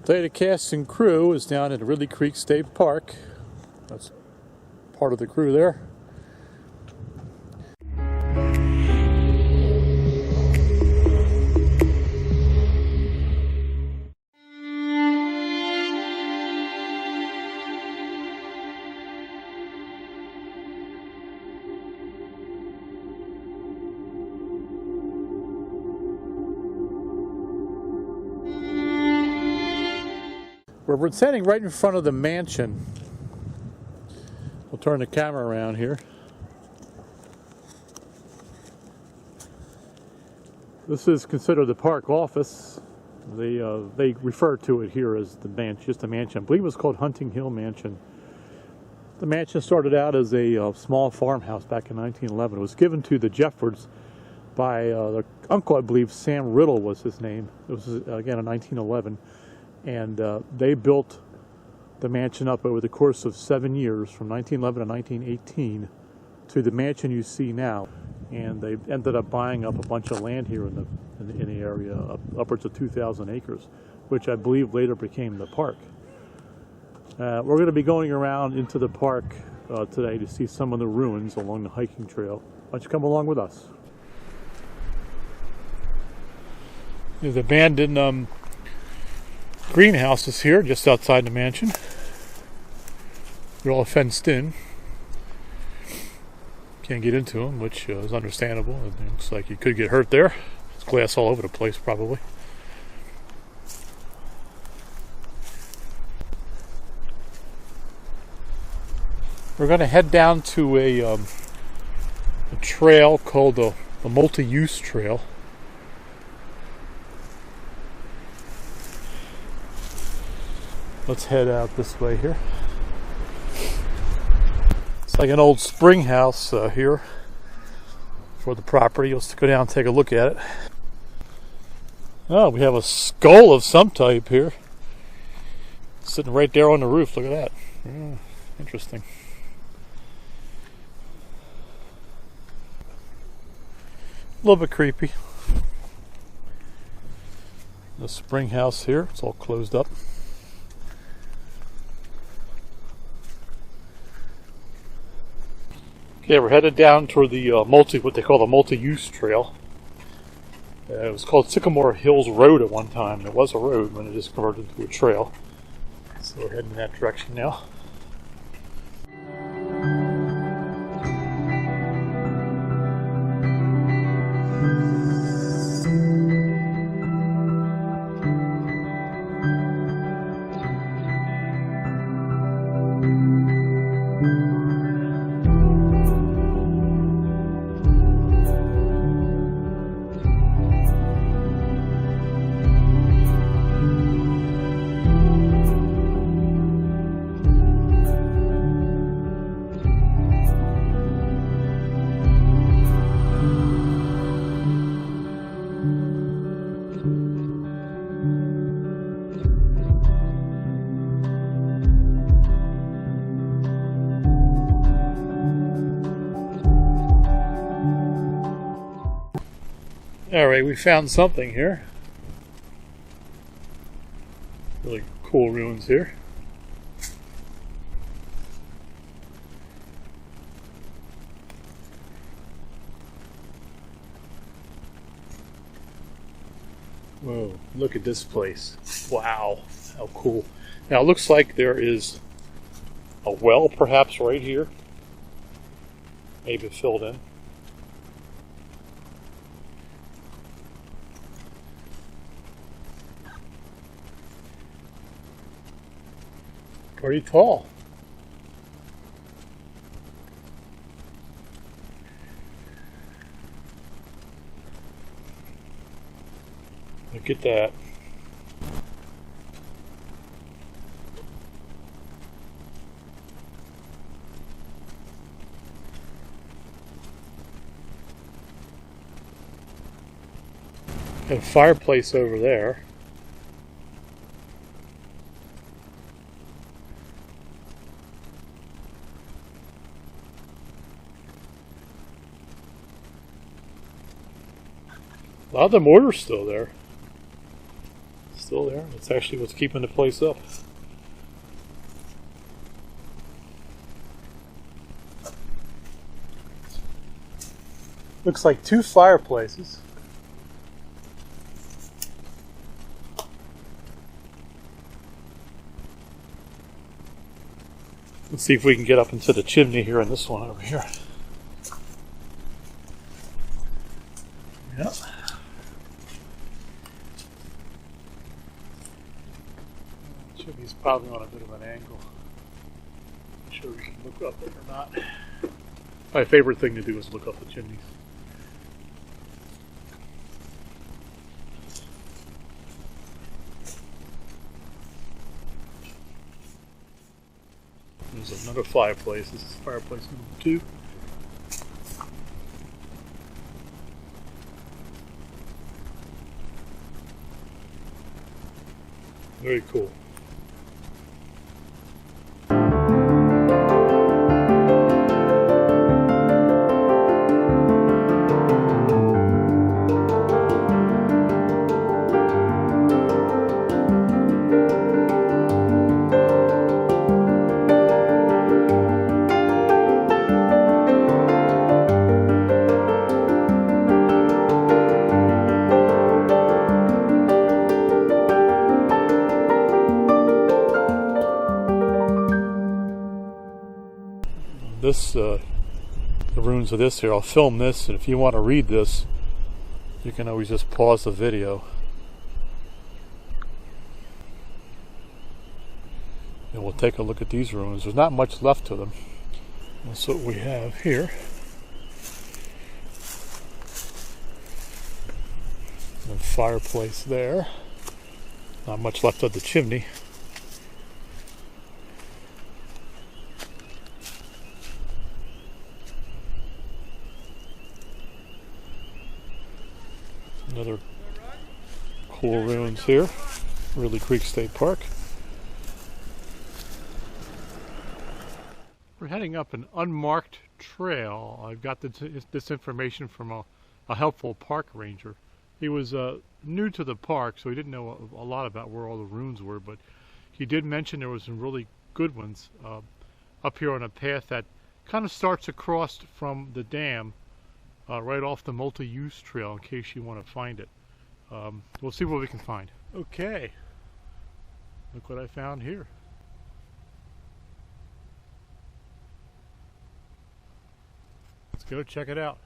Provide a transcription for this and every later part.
Today the cast and crew is down at Ridley Creek State Park. That's part of the crew there. We're standing right in front of the mansion. We'll turn the camera around here. This is considered the park office. They refer to it here as the mansion, just a mansion. I believe it was called Hunting Hill Mansion. The mansion started out as a small farmhouse back in 1911. It was given to the Jeffords by their uncle, I believe. Sam Riddle was his name. It was again in 1911. And they built the mansion up over the course of 7 years, from 1911 to 1918, to the mansion you see now. And they ended up buying up a bunch of land here in the area, upwards of 2,000 acres, which I believe later became the park. We're going to be going around into the park today to see some of the ruins along the hiking trail. Why don't you come along with us? There's abandoned greenhouses here just outside the mansion. They're all fenced in. Can't get into them, which is understandable. It looks like you could get hurt there. There's glass all over the place, probably. We're going to head down to a trail called the multi-use trail. Let's head out this way here. It's like an old spring house here for the property. Let's go down and take a look at it. Oh, we have a skull of some type here. Sitting right there on the roof. Look at that. Yeah, interesting. A little bit creepy. The spring house here. It's all closed up. Yeah, we're headed down toward the what they call the multi-use trail. It was called Sycamore Hills Road at one time. It was a road when it just converted into a trail. So we're heading in that direction now. Alright, we found something here. Really cool ruins here. Whoa, look at this place. Wow, how cool. Now it looks like there is a well perhaps right here. Maybe filled in. Pretty tall. Look at that. Got a fireplace over there. A lot of the mortar's still there. still there. It's actually what's keeping the place up. Looks like 2 fireplaces. Let's see if we can get up into the chimney here in this one over here. Yep. Chimney's probably on a bit of an angle. Not sure we can look up it or not. My favorite thing to do is look up the chimneys. There's another fireplace. This is fireplace number 2. Very cool. This, the ruins of this here, I'll film this, and if you want to read this, you can always just pause the video. And we'll take a look at these ruins. There's not much left to them. That's what we have here. And fireplace there. Not much left of the chimney. Another cool ruins here, Ridley Creek State Park. We're heading up an unmarked trail. I've got this information from a helpful park ranger. He was new to the park, so he didn't know a lot about where all the ruins were, but he did mention there was some really good ones up here on a path that kind of starts across from the dam. Right off the multi-use trail, in case you want to find it. We'll see what we can find. Okay, look what I found here. Let's go check it out.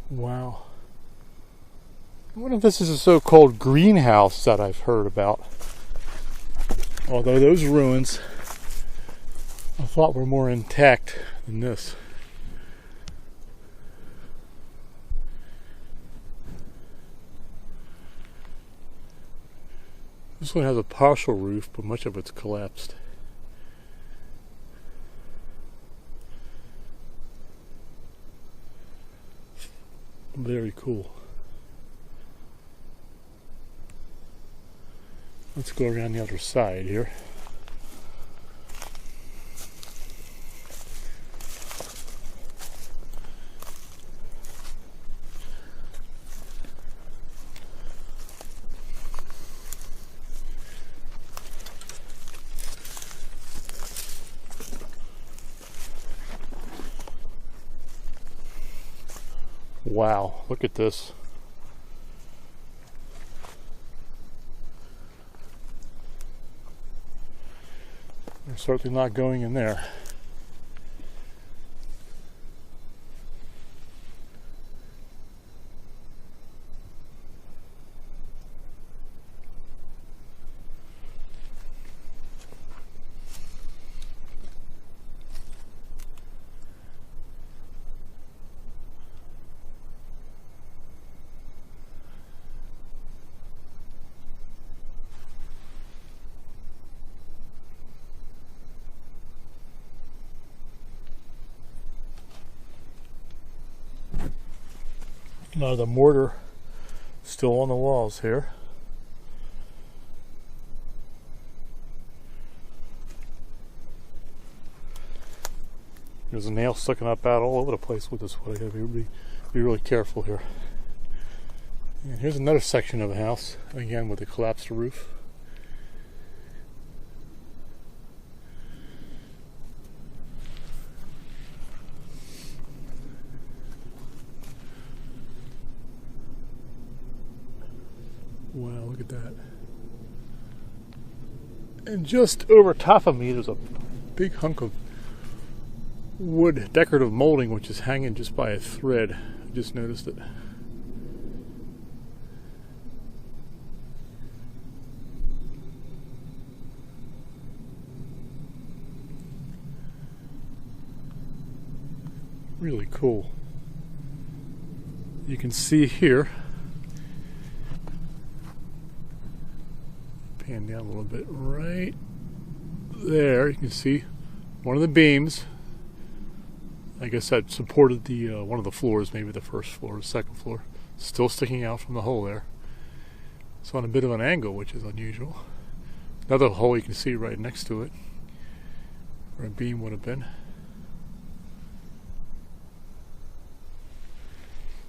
Wow. I wonder if this is a so-called greenhouse that I've heard about. Although those ruins I thought were more intact than this. This one has a partial roof, but much of it's collapsed. Very cool. Let's go around the other side here. Wow, look at this. We're certainly not going in there. Now the mortar still on the walls here. There's a nail sticking up out all over the place with this wood. I gotta be really careful here. And here's another section of the house, again with a collapsed roof. Wow, look at that. And just over top of me, there's a big hunk of wood decorative molding which is hanging just by a thread. I just noticed it. Really cool. You can see here, pan down a little bit, right there you can see one of the beams. I guess that supported the one of the floors, maybe the first floor or second floor, still sticking out from the hole there. It's on a bit of an angle, which is unusual. Another hole you can see right next to it, where a beam would have been.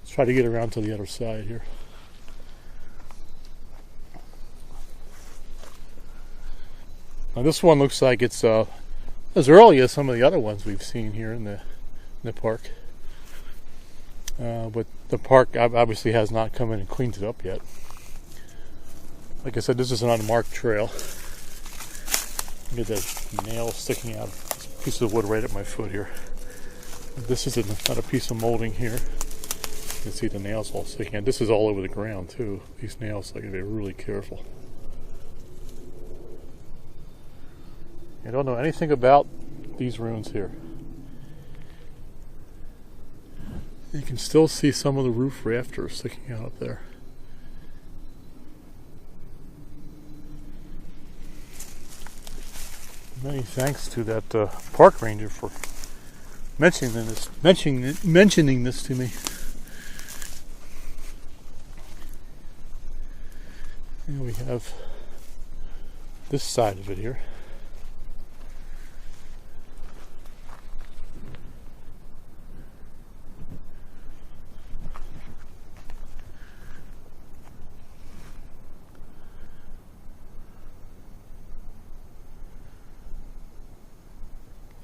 Let's try to get around to the other side here. Now this one looks like it's as early as some of the other ones we've seen here in the park. But the park obviously has not come in and cleaned it up yet. Like I said, this is an unmarked trail. Look at that nail sticking out of this piece of wood right at my foot here. This is another piece of molding here. You can see the nails all sticking out. This is all over the ground too. These nails, I gotta be really careful. I don't know anything about these ruins here. You can still see some of the roof rafters sticking out up there. Many thanks to that park ranger for mentioning this to me. And we have this side of it here.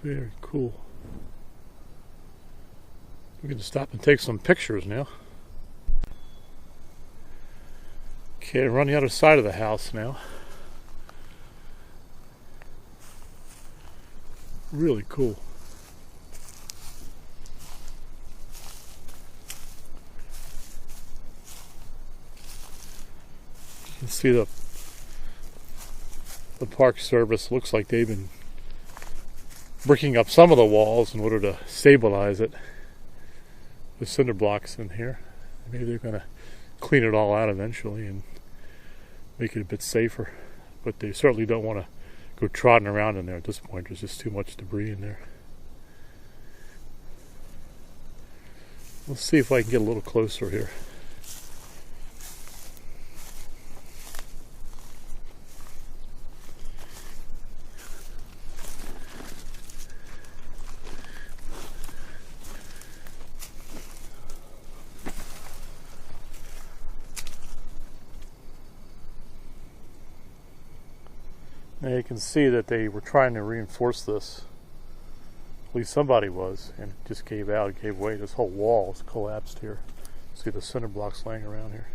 Very cool. We're going to stop and take some pictures now. Okay, we're on the other side of the house now. Really cool. You can see the Park Service looks like they've been bricking up some of the walls in order to stabilize it with cinder blocks in here. Maybe they're going to clean it all out eventually and make it a bit safer, but they certainly don't want to go trotting around in there at this point. There's just too much debris in there. Let's see if I can get a little closer here. Now you can see that they were trying to reinforce this. At least somebody was, and it just gave out, it gave way. This whole wall is collapsed here. See the cinder blocks laying around here.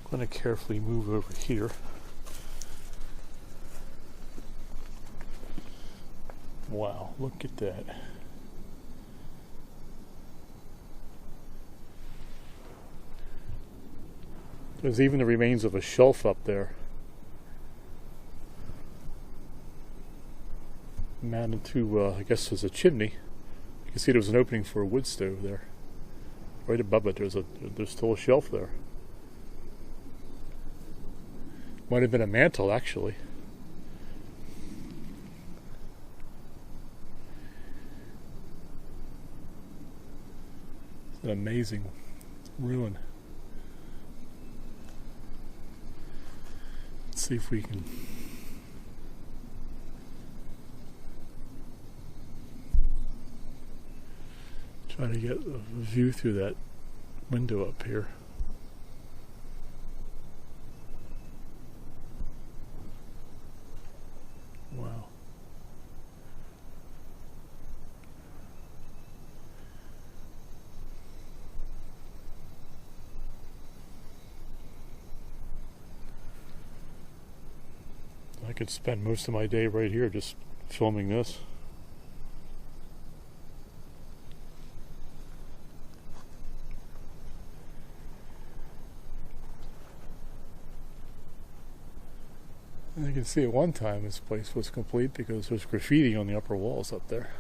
I'm going to carefully move over here. Wow, look at that. There's even the remains of a shelf up there, mounted to, I guess, there's a chimney. You can see there's an opening for a wood stove there. Right above it, there's still a shelf there. Might have been a mantle, actually. An amazing ruin. Let's see if we can try to get a view through that window up here. Wow. I could spend most of my day right here just filming this. And you can see at one time this place was complete because there's graffiti on the upper walls up there.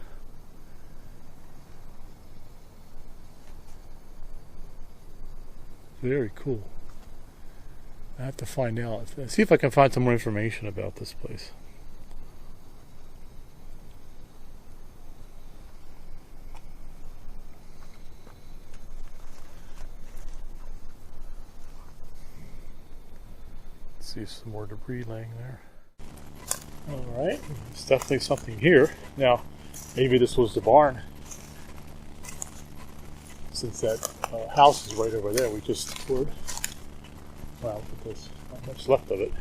Very cool. I have to find out. See if I can find some more information about this place. See some more debris laying there. Alright, there's definitely something here. Now, maybe this was the barn. Since that house is right over there, we just toured. Wow, look at this. Not much left of it.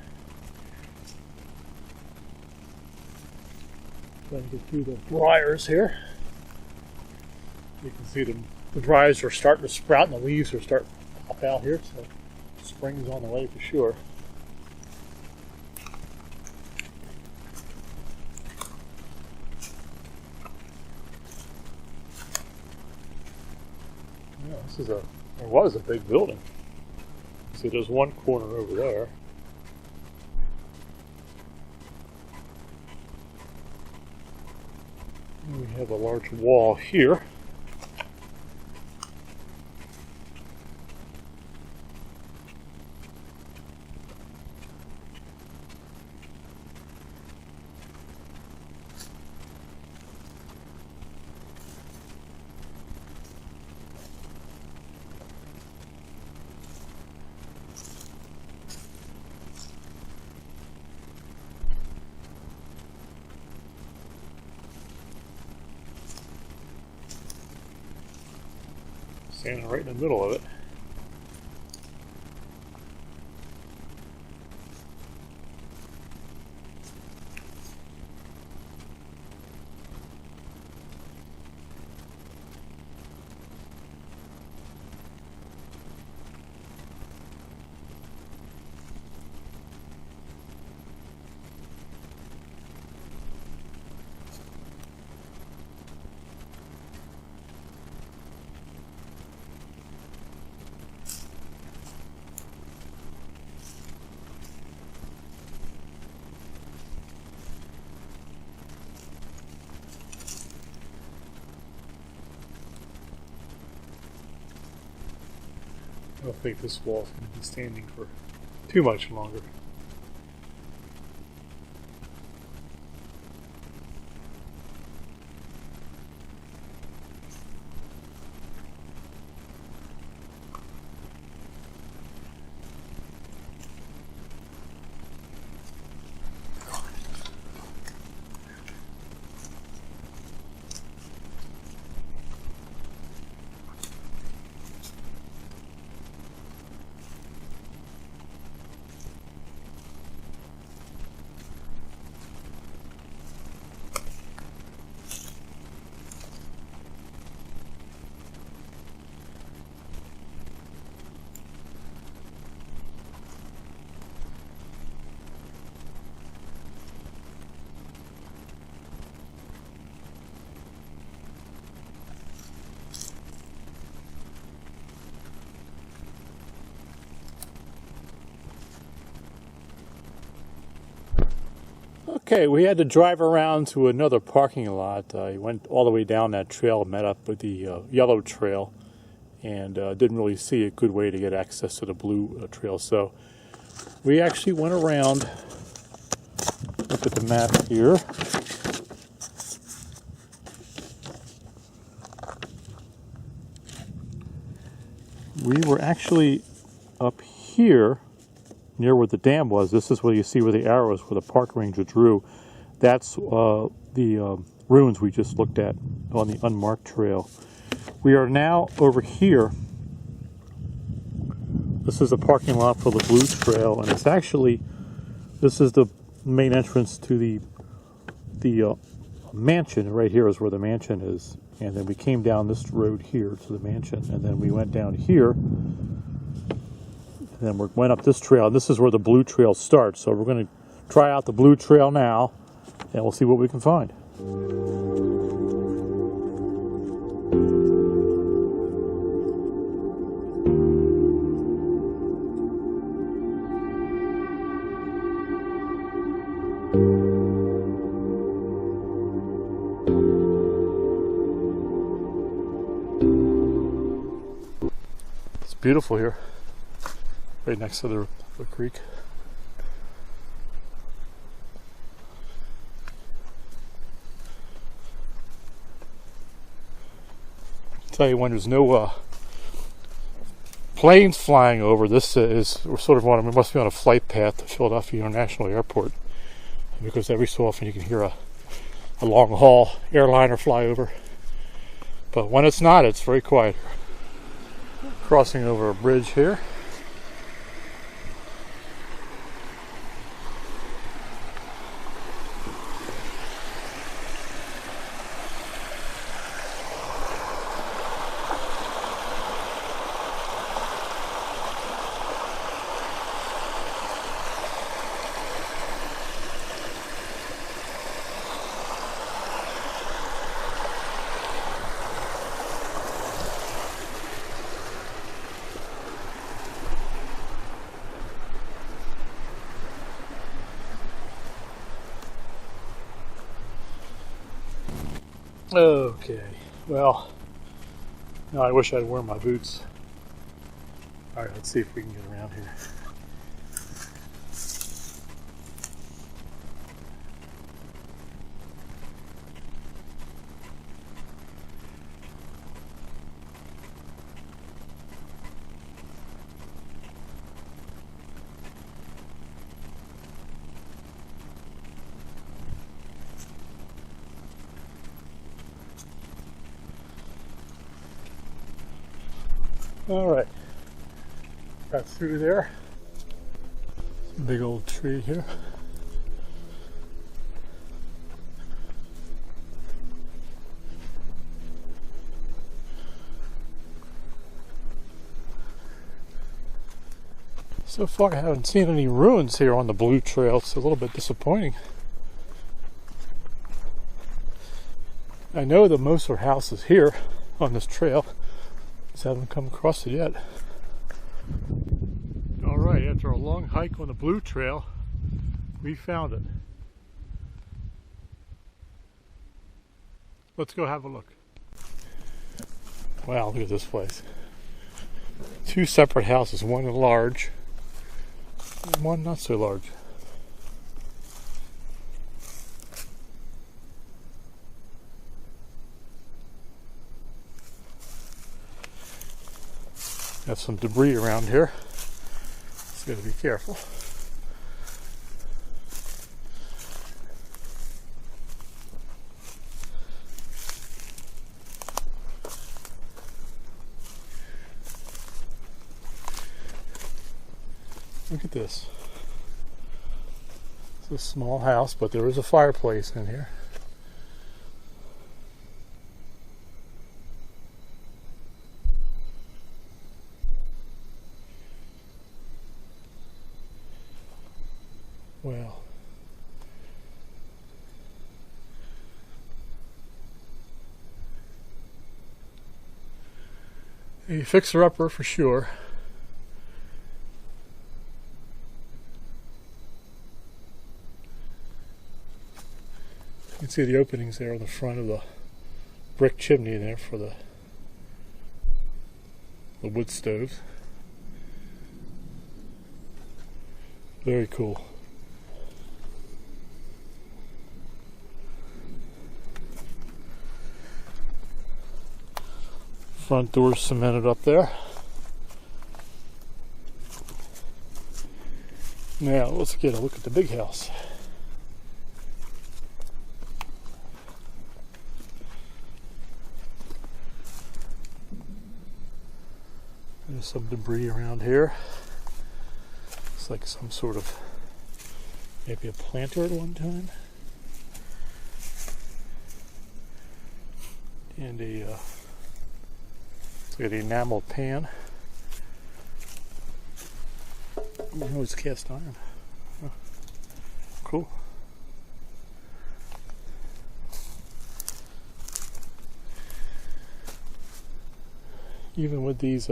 Trying to get through the briars here. You can see the briars are starting to sprout and the leaves are starting to pop out here, so spring is on the way for sure. Yeah, this is or was a big building. See, there's one corner over there. And we have a large wall here. Standing right in the middle of it. I don't think this wall is going to be standing for too much longer. Okay, we had to drive around to another parking lot. I went all the way down that trail, met up with the yellow trail, and didn't really see a good way to get access to the blue trail. So we actually went around, look at the map here. We were actually up here near where the dam was. This is where you see where the arrows, where the park ranger drew. That's the ruins we just looked at on the unmarked trail. We are now over here. This is the parking lot for the Blue Trail, and it's actually, this is the main entrance to the mansion. Right here is where the mansion is. And then we came down this road here to the mansion, and then we went down here, and then we went up this trail. This is where the Blue Trail starts. So we're going to try out the Blue Trail now, and we'll see what we can find. Beautiful here, right next to the creek. Tell you, when there's no planes flying over, this we're sort of on, we must be on a flight path to Philadelphia International Airport, because every so often you can hear a long haul airliner fly over. But when it's not, it's very quiet. Crossing over a bridge here. Okay, well, now I wish I'd wear my boots. All right, let's see if we can get around here. All right, got through there. Big old tree here. So far I haven't seen any ruins here on the Blue Trail. It's a little bit disappointing. I know that most are houses here on this trail. Just haven't come across it yet. All right, after a long hike on the Blue Trail, we found it. Let's go have a look. Wow, look at this place. Two separate houses, one large and one not so large. Got some debris around here. Just got to be careful. Look at this. It's a small house, but there is a fireplace in here. Well, a fixer-upper for sure. You can see the openings there on the front of the brick chimney there for the wood stoves. Very cool. Front door's cemented up there. Now let's get a look at the big house. There's some debris around here. Looks like some sort of, maybe a planter at one time. And it's like an enamel pan. Oh, it's cast iron. Oh, cool. Even with these,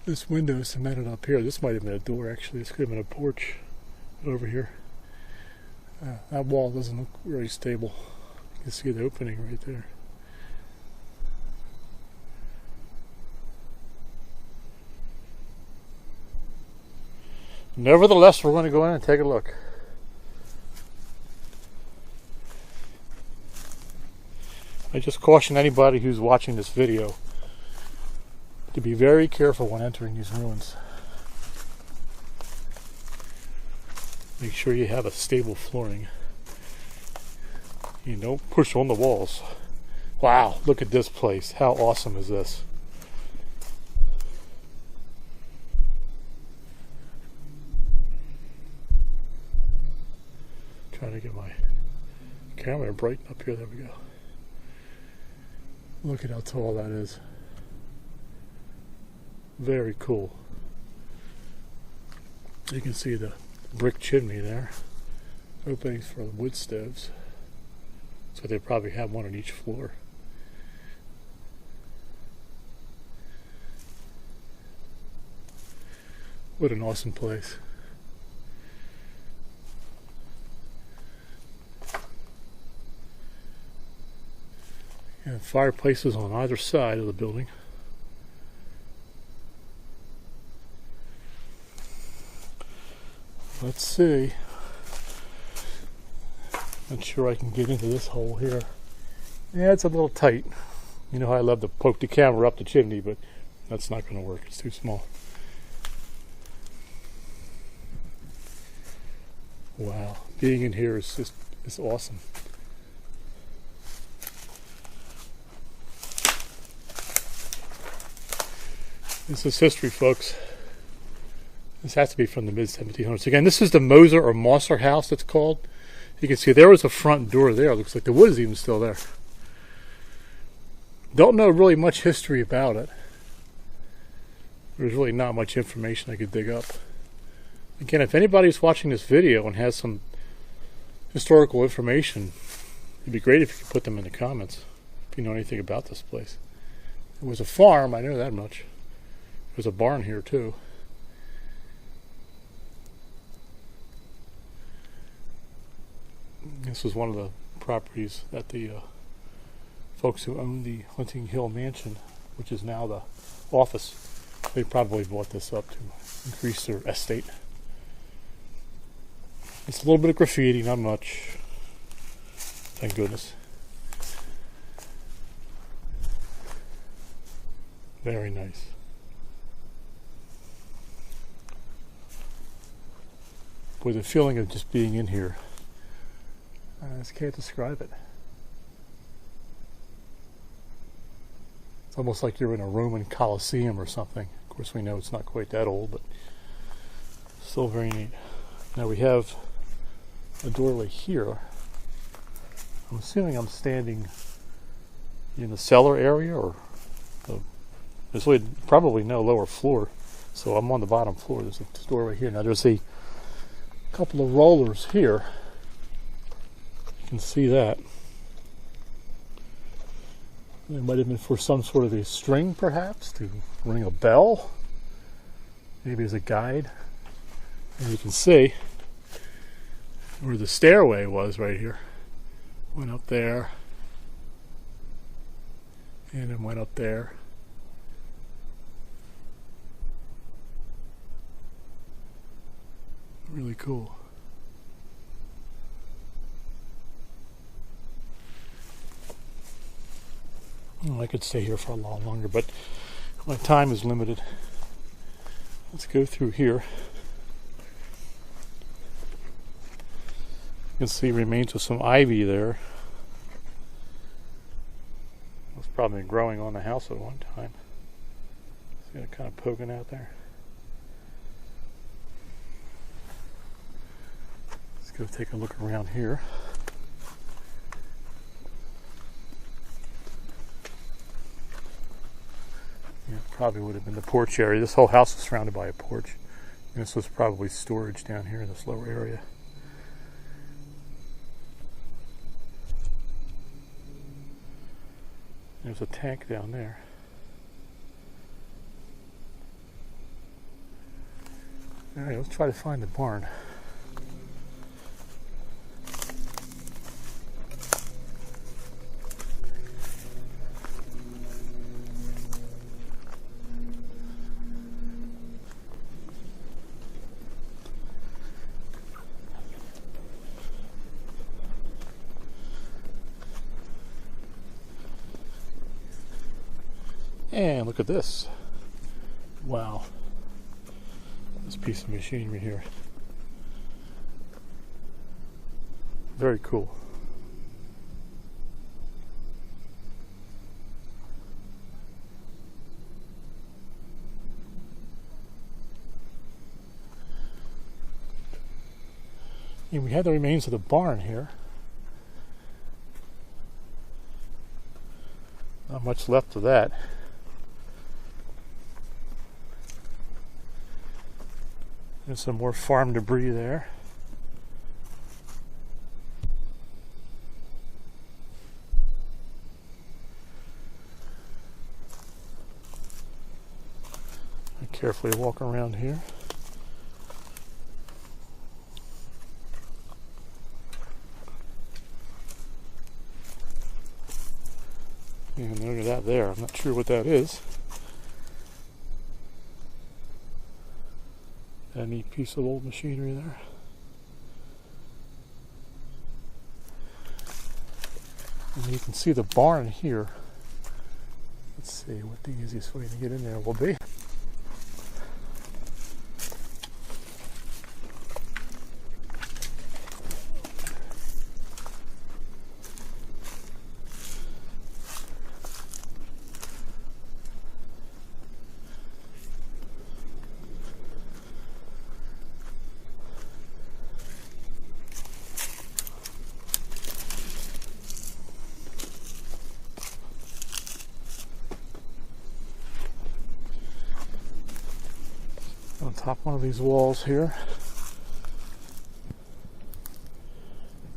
this window cemented up here, this might have been a door actually. This could have been a porch over here. That wall doesn't look very stable. You can see the opening right there. Nevertheless, we're going to go in and take a look. I just caution anybody who's watching this video to be very careful when entering these ruins. Make sure you have a stable flooring. You don't push on the walls. Wow, look at this place. How awesome is this? Trying to get my camera to brighten up here. There we go. Look at how tall that is. Very cool. You can see the brick chimney there. Openings for the wood stoves. So they probably have one on each floor. What an awesome place. And fireplaces on either side of the building. Let's see. Not sure I can get into this hole here. Yeah, it's a little tight. You know how I love to poke the camera up the chimney, but that's not going to work. It's too small. Wow, being in here is just awesome. This is history, folks. This has to be from the mid-1700s. Again, this is the Moser or Mosser house, it's called. You can see there was a front door there. It looks like the wood is even still there. Don't know really much history about it. There's really not much information I could dig up. Again, if anybody's watching this video and has some historical information, it'd be great if you could put them in the comments, if you know anything about this place. It was a farm, I know that much. There's a barn here too. This was one of the properties that the folks who owned the Hunting Hill Mansion, which is now the office, they probably bought this up to increase their estate. It's a little bit of graffiti, not much. Thank goodness. Very nice. With the feeling of just being in here, I just can't describe it. It's almost like you're in a Roman Colosseum or something. Of course, we know it's not quite that old, but still very neat. Now we have a doorway here. I'm assuming I'm standing in the cellar area, or there's really probably no lower floor, so I'm on the bottom floor. There's a doorway here. Now there's a couple of rollers here. You can see that. It might have been for some sort of a string, perhaps, to ring a bell. Maybe as a guide. And you can see where the stairway was right here. Went up there. And then went up there. Really cool. I could stay here for a lot longer, but my time is limited. Let's go through here. can see remains of some ivy there. It's probably been growing on the house at one time. See it kind of poking out there. Let's go take a look around here. Yeah, it probably would have been the porch area. This whole house was surrounded by a porch. And this was probably storage down here in this lower area. There's a tank down there. Alright, let's try to find the barn. And look at this. Wow. This piece of machinery here. Very cool. And we had the remains of the barn here. Not much left of that. There's some more farm debris there. I carefully walk around here. And look at that there. I'm not sure what that is. A neat piece of old machinery there. And you can see the barn here. Let's see what the easiest way to get in there will be. On top of one of these walls here.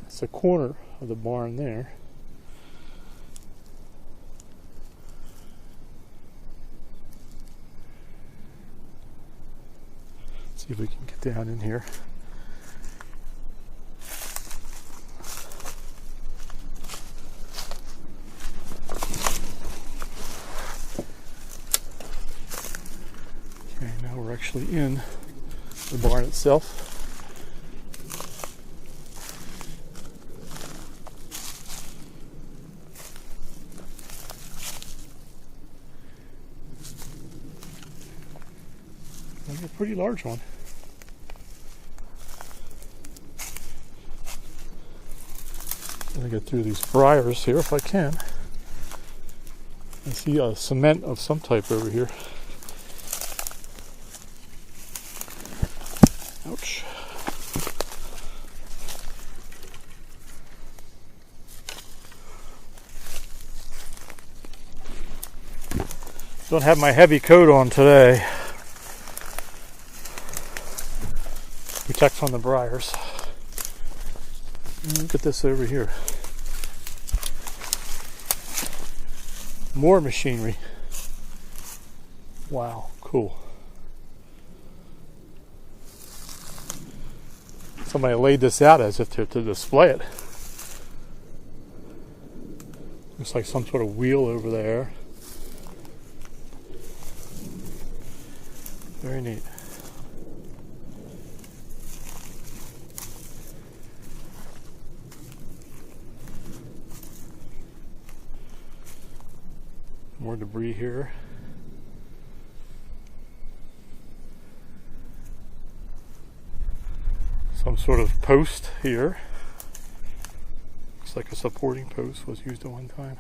That's the corner of the barn there. Let's see if we can get down in here. We're actually in the barn itself. It's a pretty large one. I'm going to get through these briars here if I can. I see a cement of some type over here. Ouch. Don't have my heavy coat on today. Protect from the briars. Look at this over here. More machinery. Wow, cool. Somebody laid this out as if to display it. Looks like some sort of wheel over there. Very neat. More debris here. Some sort of post here. Looks like a supporting post was used at one time.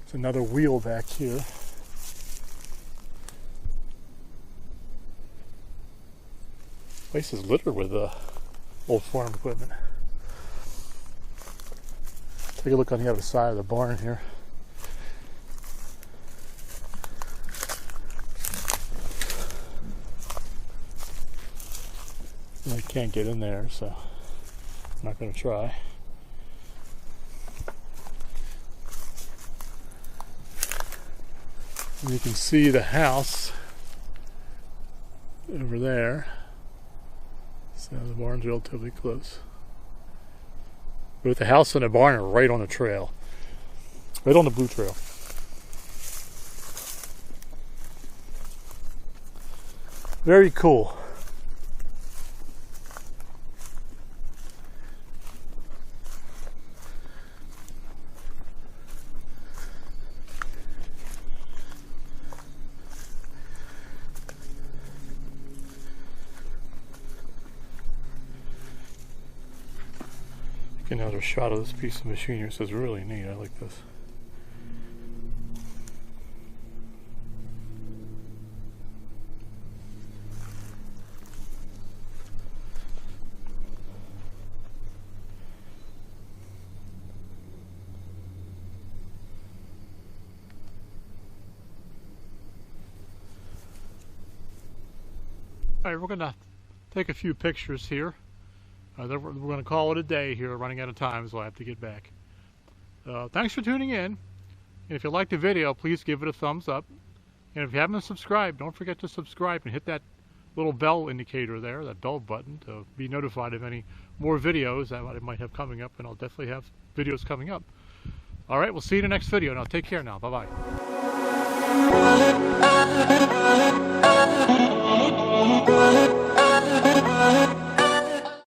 There's another wheel back here. Place is littered with old farm equipment. Take a look on the other side of the barn here. I can't get in there, so I'm not going to try. And you can see the house over there. So the barn's relatively close. Both the house and the barn are right on the trail. Right on the blue trail. Very cool. Get another shot of this piece of machinery. This is really neat. I like this. All right, we're going to take a few pictures here. Then we're going to call it a day here. Running out of time, so I have to get back. Thanks for tuning in. And if you like the video, please give it a thumbs up. And if you haven't subscribed, don't forget to subscribe and hit that little bell indicator there, that bell button, to be notified of any more videos that I might have coming up. And I'll definitely have videos coming up. All right, we'll see you in the next video. Now, take care now. Bye-bye.